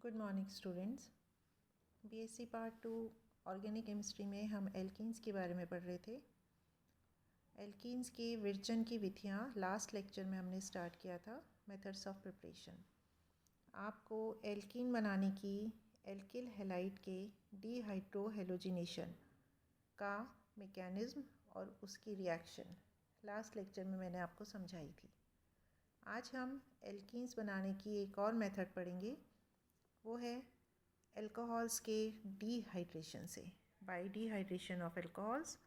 Good morning students. BSc part 2 organic chemistry में हम alkenes के बारे में पढ़ रहे थे। एल्कीन्स के विरचन की विधियाँ लास्ट लेक्चर में हमने स्टार्ट किया था, मेथड्स ऑफ प्रिपरेशन। आपको एल्कीन बनाने की एल्किल हैलाइड के डीहाइड्रोहेलोजिनेशन का मैकेनिज़्म और उसकी रिएक्शन लास्ट लेक्चर में मैंने आपको समझाई थी। आज हम एल्कीन्स बनाने की एक और मेथड पढ़ेंगे, वो है एल्कोहल्स के डिहाइड्रेशन से, bye dehydration of alcohols,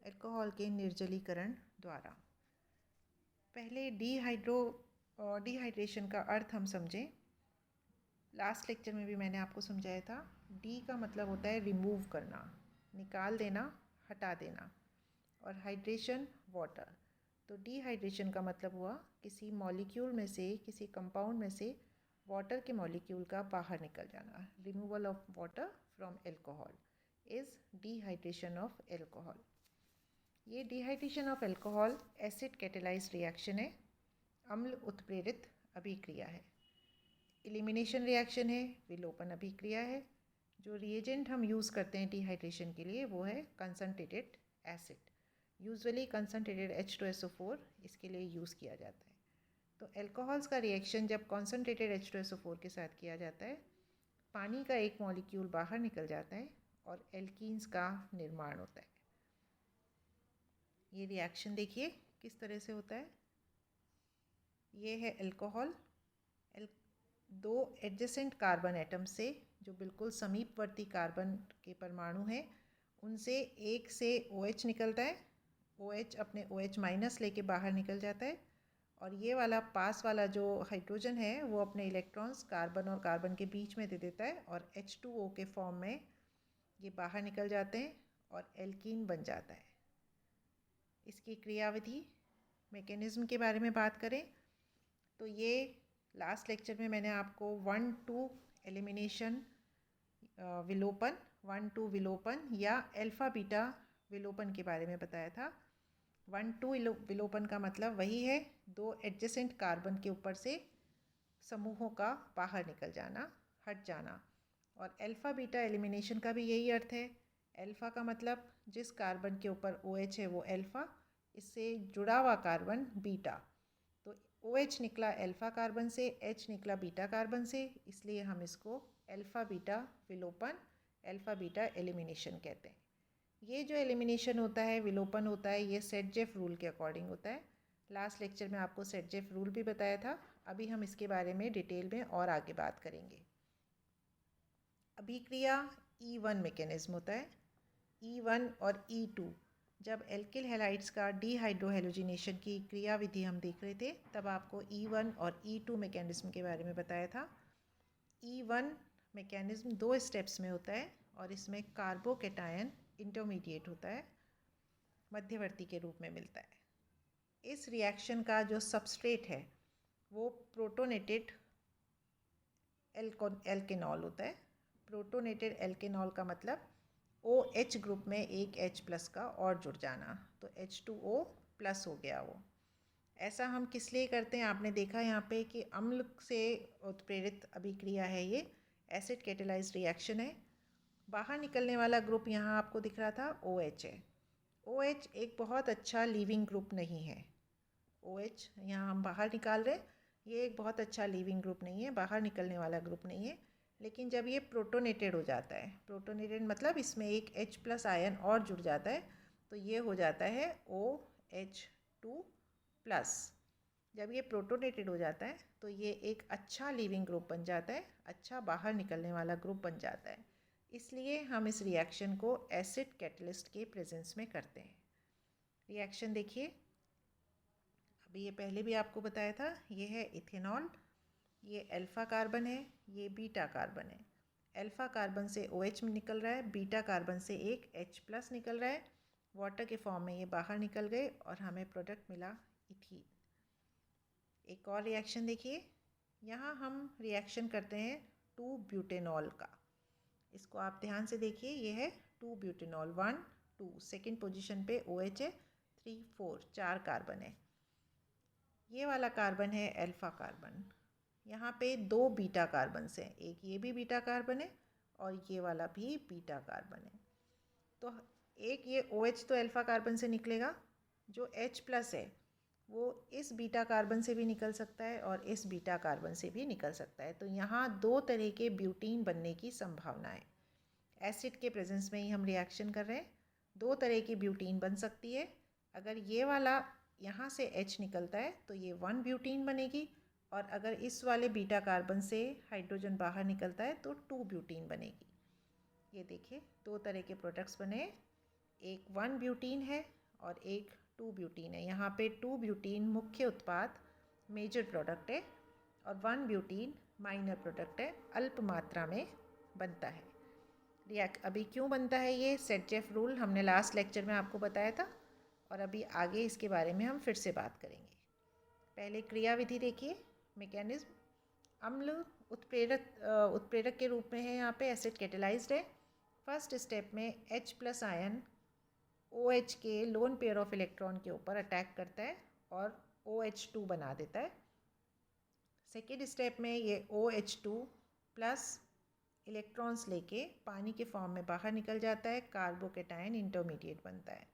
alcohol के निर्जलीकरण द्वारा। पहले डिहाइड्रेशन का अर्थ हम समझें। लास्ट लेक्चर में भी मैंने आपको समझाया था। डी का मतलब होता है रिमूव करना, निकाल देना, हटा देना, और हाइड्रेशन वाटर। तो डिहाइड्रेशन का मतलब हुआ किसी मॉलिक्यूल में से, किसी कंपाउंड में से वाटर के मॉलिक्यूल का बाहर निकल जाना। Removal of water from alcohol is dehydration of alcohol. ये dehydration of alcohol acid catalysed reaction है, अम्ल उत्प्रेरित अभिक्रिया है। एलिमिनेशन रिएक्शन है, विलोपन अभिक्रिया है। जो रिएजेंट हम यूज़ करते हैं डिहाइड्रेशन के लिए वो है concentrated acid. Usually concentrated H2SO4 इसके लिए यूज़ किया जाता है। तो एल्कोहल्स का रिएक्शन जब कॉन्सनट्रेटेड H2SO4 के साथ किया जाता है, पानी का एक मॉलिक्यूल बाहर निकल जाता है और एल्कीन्स का निर्माण होता है। ये रिएक्शन देखिए किस तरह से होता है। ये है एल्कोहल। दो एडजेसेंट कार्बन एटम से, जो बिल्कुल समीपवर्ती कार्बन के परमाणु हैं, उनसे एक से OH निकलता है। OH अपने OH माइनस लेके बाहर निकल जाता है, और ये वाला पास वाला जो हाइड्रोजन है वो अपने इलेक्ट्रॉन्स कार्बन और कार्बन के बीच में दे देता है, और H2O के फॉर्म में ये बाहर निकल जाते हैं और एल्कीन बन जाता है। इसकी क्रियाविधि मैकेनिज़्म के बारे में बात करें तो ये लास्ट लेक्चर में मैंने आपको 1-2 एलिमिनेशन विलोपन, 1-2 विलोपन या अल्फ़ा बीटा विलोपन के बारे में बताया था। 1-2 विलोपन का मतलब वही है, दो एडजेसेंट कार्बन के ऊपर से समूहों का बाहर निकल जाना, हट जाना। और अल्फ़ा बीटा एलिमिनेशन का भी यही अर्थ है। अल्फ़ा का मतलब जिस कार्बन के ऊपर OH है वो अल्फ़ा, इससे जुड़ा हुआ कार्बन बीटा। तो OH निकला अल्फ़ा कार्बन से, H निकला बीटा कार्बन से, इसलिए हम इसको अल्फ़ा बीटा विलोपन, अल्फ़ा बीटा एलिमिनेशन कहते हैं। ये जो एलिमिनेशन होता है, विलोपन होता है, ये सेट-जेफ रूल के अकॉर्डिंग होता है। लास्ट लेक्चर में आपको सेट-जेफ रूल भी बताया था। अभी हम इसके बारे में डिटेल में और आगे बात करेंगे। अभिक्रिया E1 मैकेनिज्म होता है। E1 और E2, जब एल्किल हैलाइड्स का डिहाइड्रोहेलोजिनेशन की क्रियाविधि हम देख रहे थे, तब आपको E1 और E2 मैकेनिज्म के बारे में बताया था। E1 मैकेनिज्म 2 स्टेप्स में होता है और इसमें कार्बोकैटायन इंटरमीडिएट होता है, मध्यवर्ती के रूप में मिलता है। इस रिएक्शन का जो सबस्ट्रेट है वो प्रोटोनेटेड एल्केनॉल होता है। प्रोटोनेटेड एल्केनॉल का मतलब OH ग्रुप में एक H+ का और जुड़ जाना, तो H2O+ हो गया वो। ऐसा हम किस लिए करते हैं, आपने देखा यहाँ पे कि अम्ल से उत्प्रेरित अभिक्रिया है, ये एसिड कैटेलाइज्ड रिएक्शन है। बाहर निकलने वाला ग्रुप यहाँ आपको दिख रहा था OH है। OH एक बहुत अच्छा लीविंग ग्रुप नहीं है। OH यहाँ हम बाहर निकाल रहे हैं, ये एक बहुत अच्छा लीविंग ग्रुप नहीं है, बाहर निकलने वाला ग्रुप नहीं है। लेकिन जब ये प्रोटोनेटेड हो जाता है, प्रोटोनेटेड मतलब इसमें एक H+ आयन और जुड़ जाता है, तो ये हो जाता है OH2+। जब ये प्रोटोनेटेड हो जाता है तो ये एक अच्छा लीविंग ग्रुप बन जाता है, अच्छा बाहर निकलने वाला ग्रुप बन जाता है। इसलिए हम इस रिएक्शन को एसिड कैटलिस्ट के प्रेजेंस में करते हैं। रिएक्शन देखिए, अभी ये पहले भी आपको बताया था। ये है इथेनॉल, ये अल्फ़ा कार्बन है, ये बीटा कार्बन है। अल्फ़ा कार्बन से OH में निकल रहा है, बीटा कार्बन से एक H+ निकल रहा है, वाटर के फॉर्म में ये बाहर निकल गए और हमें प्रोडक्ट मिला इथीन। एक और रिएक्शन देखिए, यहाँ हम रिएक्शन करते हैं 2 ब्यूटेनॉल का। इसको आप ध्यान से देखिए, ये है 2 ब्यूटेनॉल, 1 2, सेकेंड पोजीशन पे OH है, 3 4 4 कार्बन है। ये वाला कार्बन है अल्फ़ा कार्बन, यहाँ पे 2 बीटा कार्बन हैं, एक ये भी बीटा कार्बन है और ये वाला भी बीटा कार्बन है। तो एक ये OH तो अल्फ़ा कार्बन से निकलेगा, जो H+ है वो इस बीटा कार्बन से भी निकल सकता है और इस बीटा कार्बन से भी निकल सकता है। तो यहाँ 2 तरह के ब्यूटीन बनने की संभावना है। एसिड के प्रेजेंस में ही हम रिएक्शन कर रहे हैं, 2 तरह की ब्यूटीन बन सकती है। अगर ये वाला यहाँ से H निकलता है तो ये 1 ब्यूटीन बनेगी, और अगर इस वाले बीटा कार्बन से हाइड्रोजन बाहर निकलता है तो 2 ब्यूटीन बनेगी। ये देखिए 2 तरह के प्रोडक्ट्स बने, एक 1 ब्यूटीन है और एक 2 ब्यूटीन है। यहाँ पे 2 ब्यूटीन मुख्य उत्पाद मेजर प्रोडक्ट है और 1 ब्यूटीन माइनर प्रोडक्ट है, अल्प मात्रा में बनता है। अभी क्यों बनता है ये सेट-जेफ रूल हमने लास्ट लेक्चर में आपको बताया था, और अभी आगे इसके बारे में हम फिर से बात करेंगे। पहले क्रियाविधि देखिए, मैकेनिज्म। अम्ल उत्प्रेरक के रूप में है, यहाँ पे एसिड कैटेलाइज्ड है। फर्स्ट स्टेप में H+ आयन OH के लोन पेयर ऑफ इलेक्ट्रॉन के ऊपर अटैक करता है और OH2 बना देता है। सेकेंड स्टेप में ये OH2+ इलेक्ट्रॉन्स लेके पानी के फॉर्म में बाहर निकल जाता है, कार्बोकेटायन इंटरमीडिएट बनता है।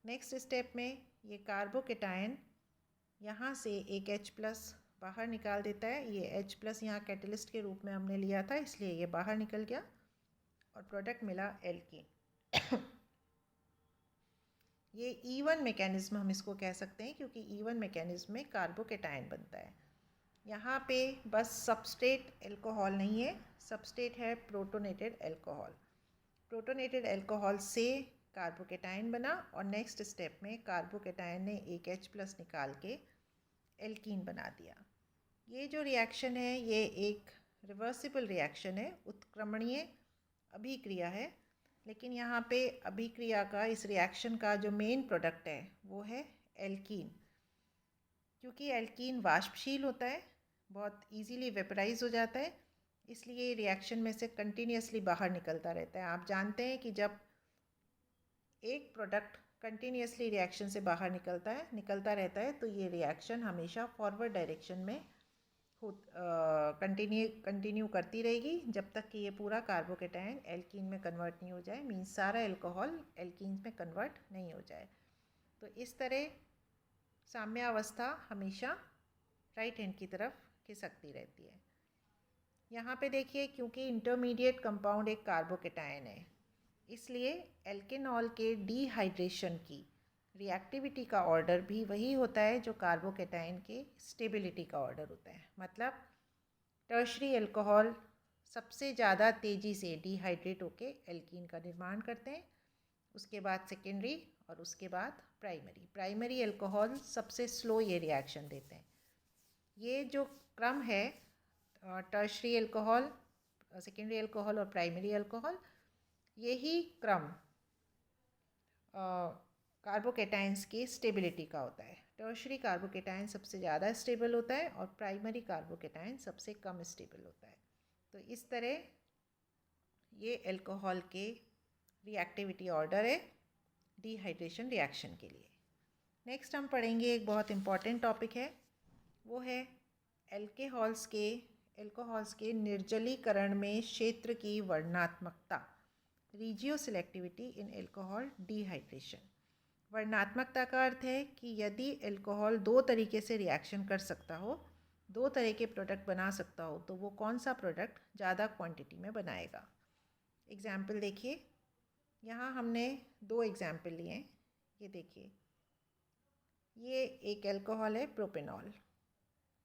नेक्स्ट स्टेप में ये कार्बोकेटायन यहाँ से एक H+ बाहर निकाल देता है। ये H+ यहाँ कैटलिस्ट के रूप में हमने लिया था, इसलिए ये बाहर निकल गया और प्रोडक्ट मिला एल्कीन। ये E1 मैकेनिज्म हम इसको कह सकते हैं, क्योंकि E1 मैकेनिज्म में कार्बोकेटायन बनता है। यहाँ पे बस सबस्ट्रेट अल्कोहल नहीं है, सबस्ट्रेट है प्रोटोनेटेड अल्कोहल। प्रोटोनेटेड अल्कोहल से कार्बोकेटायन बना और नेक्स्ट स्टेप में कार्बोकेटायन ने एक H+ निकाल के एल्कीन बना दिया। ये जो रिएक्शन है ये एक रिवर्सिबल रिएक्शन है, उत्क्रमणीय अभिक्रिया है। लेकिन यहाँ पे अभिक्रिया का, इस रिएक्शन का जो मेन प्रोडक्ट है वो है एल्कीन। क्योंकि एल्कीन वाष्पशील होता है, बहुत इजीली वेपराइज हो जाता है, इसलिए रिएक्शन में से कंटिन्यूसली बाहर निकलता रहता है। आप जानते हैं कि जब एक प्रोडक्ट कंटिन्यूसली रिएक्शन से बाहर निकलता रहता है तो ये रिएक्शन हमेशा फॉरवर्ड डायरेक्शन में कंटिन्यू करती रहेगी, जब तक कि ये पूरा कार्बोकेटायन एल्कीन में कन्वर्ट नहीं हो जाए, मीन्स सारा अल्कोहल एल्कीन में कन्वर्ट नहीं हो जाए। तो इस तरह साम्यावस्था हमेशा राइट हैंड की तरफ खिसकती रहती है। यहाँ पे देखिए, क्योंकि इंटरमीडिएट कंपाउंड एक कार्बोकेटायन है, इसलिए एल्केनॉल के डिहाइड्रेशन की रिएक्टिविटी का ऑर्डर भी वही होता है जो कार्बोकेटायन के स्टेबिलिटी का ऑर्डर होता है। मतलब टर्शरी अल्कोहल सबसे ज़्यादा तेज़ी से डिहाइड्रेट होके एल्कीन का निर्माण करते हैं, उसके बाद सेकेंडरी और उसके बाद प्राइमरी अल्कोहल सबसे स्लो ये रिएक्शन देते हैं। ये जो क्रम है, टर्शरी अल्कोहल, सेकेंडरी अल्कोहल और प्राइमरी अल्कोहल, यही क्रम कार्बोकेटायंस की स्टेबिलिटी का होता है। टर्शरी कार्बोकेटायन सबसे ज़्यादा स्टेबल होता है और प्राइमरी कार्बोकेटायन सबसे कम स्टेबल होता है। तो इस तरह ये अल्कोहल के रिएक्टिविटी ऑर्डर है डिहाइड्रेशन रिएक्शन के लिए। नेक्स्ट हम पढ़ेंगे, एक बहुत इम्पॉर्टेंट टॉपिक है, वो है अल्कोहल्स के निर्जलीकरण में क्षेत्र की वर्णनात्मकता, रीजियो सिलेक्टिविटी इन अल्कोहल डिहाइड्रेशन। वर्णनात्मकता का अर्थ है कि यदि अल्कोहल 2 तरीके से रिएक्शन कर सकता हो, 2 तरह के प्रोडक्ट बना सकता हो, तो वो कौन सा प्रोडक्ट ज़्यादा क्वांटिटी में बनाएगा। एग्जाम्पल देखिए, यहाँ हमने 2 एग्जाम्पल लिए हैं। ये देखिए, ये एक अल्कोहल है प्रोपेनॉल,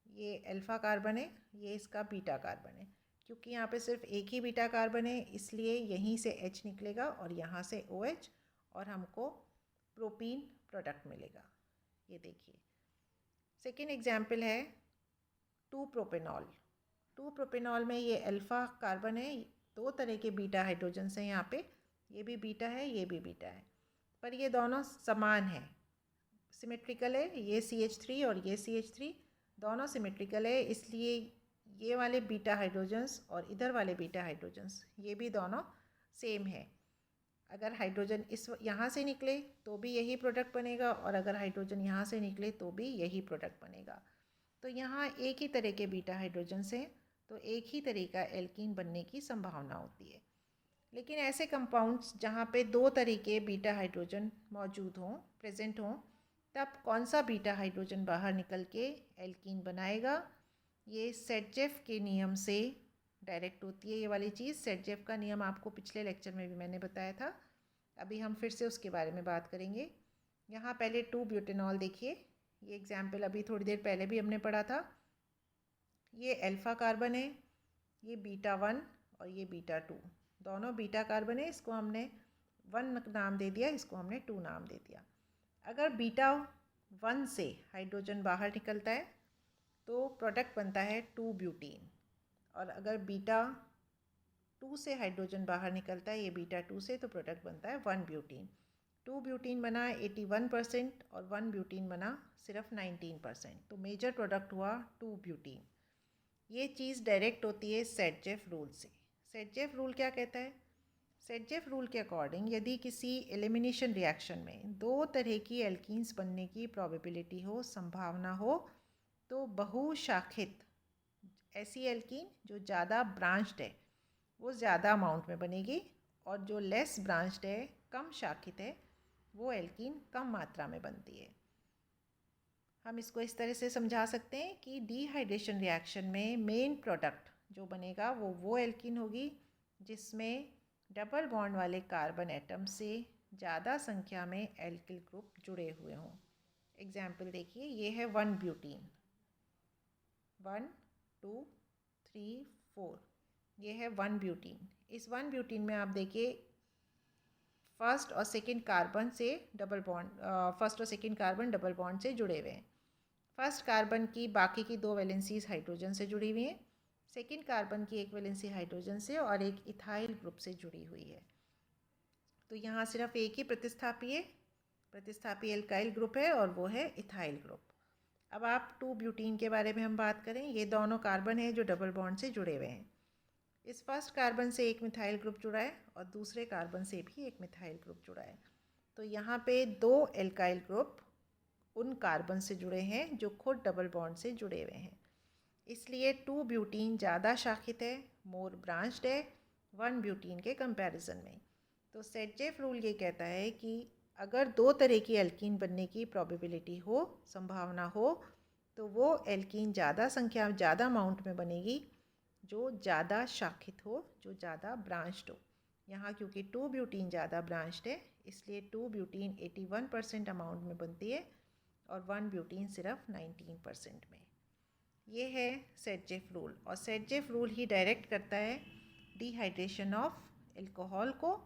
ये अल्फ़ा कार्बन है, ये इसका बीटा कार्बन है। क्योंकि यहाँ पे सिर्फ एक ही बीटा कार्बन है, इसलिए यहीं से H निकलेगा और यहाँ से OH, और हमको प्रोपीन प्रोडक्ट मिलेगा। ये देखिए, सेकेंड एग्जाम्पल है 2 प्रोपेनॉल। 2 प्रोपेनॉल में ये अल्फ़ा कार्बन है, 2 तरह के बीटा हाइड्रोजन्स हैं यहाँ पे, ये भी बीटा है, ये भी बीटा है, पर ये दोनों समान है, सिमेट्रिकल है। ये CH3 और ये CH3 दोनों सिमेट्रिकल है, इसलिए ये वाले बीटा हाइड्रोजन्स और इधर वाले बीटा हाइड्रोजन्स ये भी दोनों सेम है। अगर हाइड्रोजन यहाँ से निकले तो भी यही प्रोडक्ट बनेगा, और अगर हाइड्रोजन यहाँ से निकले तो भी यही प्रोडक्ट बनेगा। तो यहाँ एक ही तरह के बीटा हाइड्रोजन्स हैं, तो एक ही तरह का एल्कीन बनने की संभावना होती है। लेकिन ऐसे कंपाउंड्स जहाँ पे दो तरह के बीटा हाइड्रोजन मौजूद हों, प्रेजेंट हों, तब कौन सा बीटा हाइड्रोजन बाहर निकल के एल्कीन बनाएगा, ये सेटजेफ के नियम से डायरेक्ट होती है। ये वाली चीज़ सेटजेफ का नियम आपको पिछले लेक्चर में भी मैंने बताया था, अभी हम फिर से उसके बारे में बात करेंगे। यहाँ पहले 2-ब्यूटेनॉल देखिए, ये एग्जाम्पल अभी थोड़ी देर पहले भी हमने पढ़ा था। ये अल्फ़ा कार्बन है, ये बीटा 1 और ये बीटा 2, दोनों बीटा कार्बन है। इसको हमने 1 नाम दे दिया, इसको हमने 2 नाम दे दिया। अगर बीटा 1 से हाइड्रोजन बाहर निकलता है तो प्रोडक्ट बनता है 2-ब्यूटीन, और अगर बीटा 2 से हाइड्रोजन बाहर निकलता है, ये बीटा 2 से, तो प्रोडक्ट बनता है 1-ब्यूटीन। 2-ब्यूटीन बना 81% और 1-ब्यूटीन बना सिर्फ 19%, तो मेजर प्रोडक्ट हुआ 2-ब्यूटीन। ये चीज़ डायरेक्ट होती है सेटजेफ रूल से। सेटजेफ रूल क्या कहता है? सेटजेफ रूल के अकॉर्डिंग यदि किसी एलिमिनेशन रिएक्शन में दो तरह की एल्कीन्स बनने की प्रोबेबिलिटी हो, संभावना हो, तो बहुशाखित ऐसी एल्कीन जो ज़्यादा ब्रांच्ड है वो ज़्यादा अमाउंट में बनेगी, और जो लेस ब्रांच्ड है, कम शाखित है, वो एल्कीन कम मात्रा में बनती है। हम इसको इस तरह से समझा सकते हैं कि डिहाइड्रेशन रिएक्शन में मेन प्रोडक्ट जो बनेगा वो एल्कीन होगी जिसमें डबल बॉन्ड वाले कार्बन एटम से ज़्यादा संख्या में एल्किल ग्रुप जुड़े हुए हों। एग्जाम्पल देखिए, ये है 1-ब्यूटीन, 1 2 3 4, ये है 1-ब्यूटीन। इस 1-ब्यूटीन में आप देखिए फर्स्ट और सेकंड कार्बन से डबल बॉन्ड, फर्स्ट और सेकंड कार्बन डबल बॉन्ड से जुड़े हुए हैं। फर्स्ट कार्बन की बाकी की 2 वैलेंसीज हाइड्रोजन से जुड़ी हुई हैं, सेकंड कार्बन की एक वैलेंसी हाइड्रोजन से और एक इथाइल ग्रुप से जुड़ी हुई है। तो यहाँ सिर्फ एक ही प्रतिस्थापी एल्काइल ग्रुप है और वो है इथाइल ग्रुप। अब आप 2-ब्यूटीन के बारे में हम बात करें। ये दोनों कार्बन है जो डबल बॉन्ड से जुड़े हुए हैं। इस फर्स्ट कार्बन से एक मिथाइल ग्रुप जुड़ा है और दूसरे कार्बन से भी एक मिथाइल ग्रुप जुड़ा है। तो यहाँ पे 2 एल्काइल ग्रुप उन कार्बन से जुड़े हैं जो खुद डबल बॉन्ड से जुड़े हुए हैं, इसलिए 2-ब्यूटीन ज़्यादा शाखित है, मोर ब्रांच्ड है 1-ब्यूटीन के कंपैरिजन में। तो सेटजेफ रूल ये कहता है कि अगर दो तरह की एल्कीन बनने की प्रोबेबिलिटी हो, संभावना हो, तो वो एल्कीन ज़्यादा संख्या, ज़्यादा अमाउंट में बनेगी जो ज़्यादा शाखित हो, जो ज़्यादा ब्रांच्ड हो। यहाँ क्योंकि 2-ब्यूटीन ज़्यादा ब्रांच्ड है, इसलिए 2-ब्यूटीन 81% अमाउंट में बनती है और 1-ब्यूटीन सिर्फ 19% में। ये है सेटजेफ रूल, और सेटजेफ रूल ही डायरेक्ट करता है डिहाइड्रेशन ऑफ एल्कोहल को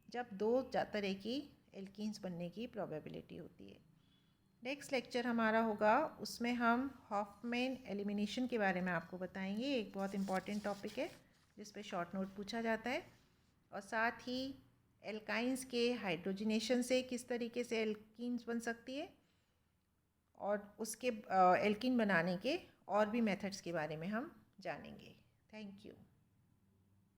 जब दो तरह की एल्कीन्स बनने की प्रोबेबिलिटी होती है। नेक्स्ट लेक्चर हमारा होगा, उसमें हम हॉफमैन एलिमिनेशन के बारे में आपको बताएंगे। एक बहुत इंपॉर्टेंट टॉपिक है जिस पे शॉर्ट नोट पूछा जाता है, और साथ ही एल्काइंस के हाइड्रोजिनेशन से किस तरीके से एल्कीन्स बन सकती है, और उसके एल्कीन बनाने के और भी मेथड्स के बारे में हम जानेंगे। Thank you.